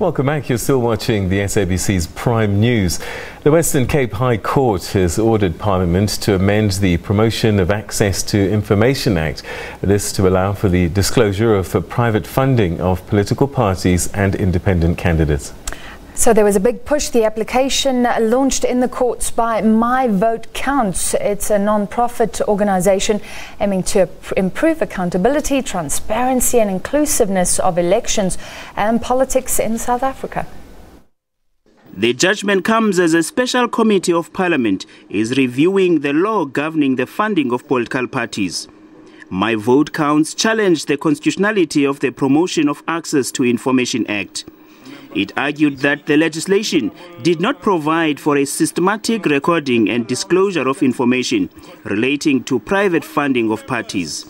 Welcome back. You're still watching the SABC's Prime News. The Western Cape High Court has ordered Parliament to amend the Promotion of Access to Information Act. This to allow for the disclosure of private funding of political parties and independent candidates. So there was a big push. The application launched in the courts by My Vote Counts. It's a non-profit organisation aiming to improve accountability, transparency and inclusiveness of elections and politics in South Africa. The judgment comes as a special committee of Parliament is reviewing the law governing the funding of political parties. My Vote Counts challenged the constitutionality of the Promotion of Access to Information Act. It argued that the legislation did not provide for a systematic recording and disclosure of information relating to private funding of parties.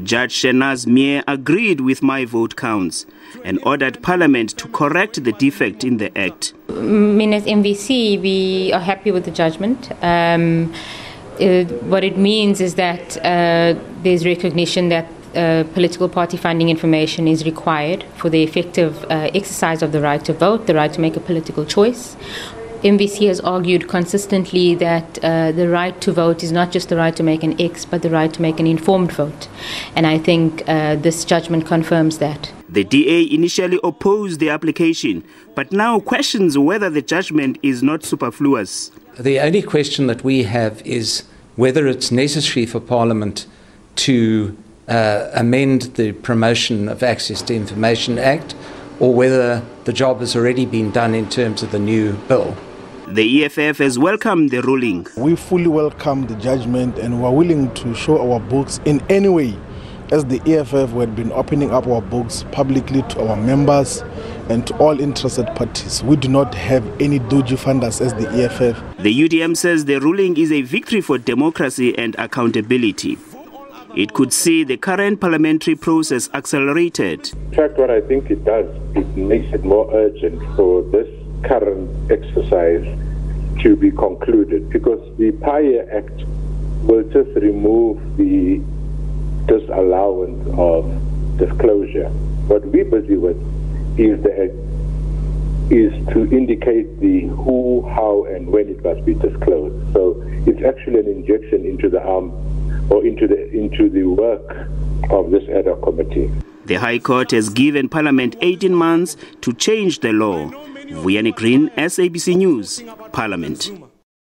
Judge Shenaz Mir agreed with My Vote Counts and ordered Parliament to correct the defect in the Act. As MVC, we are happy with the judgment. What it means is that there's recognition that political party funding information is required for the effective exercise of the right to vote, the right to make a political choice. MVC has argued consistently that the right to vote is not just the right to make an X, but the right to make an informed vote. And I think this judgment confirms that. The DA initially opposed the application, but now questions whether the judgment is not superfluous. The only question that we have is whether it's necessary for Parliament to amend the Promotion of Access to Information Act, or whether the job has already been done in terms of the new bill. The EFF has welcomed the ruling. We fully welcome the judgment and we're willing to show our books in any way. As the EFF, we have been opening up our books publicly to our members and to all interested parties. We do not have any dodgy funders as the EFF. The UDM says the ruling is a victory for democracy and accountability. It could see the current parliamentary process accelerated. In fact, what I think it does, it makes it more urgent for this current exercise to be concluded, because the PIA Act will just remove the disallowance of disclosure. What we're busy with is to indicate the who, how, and when it must be disclosed. So it's actually an injection into the arm or into the work of this ad hoc committee. The High Court has given Parliament 18 months to change the law. Vuyani Green, SABC News, Parliament.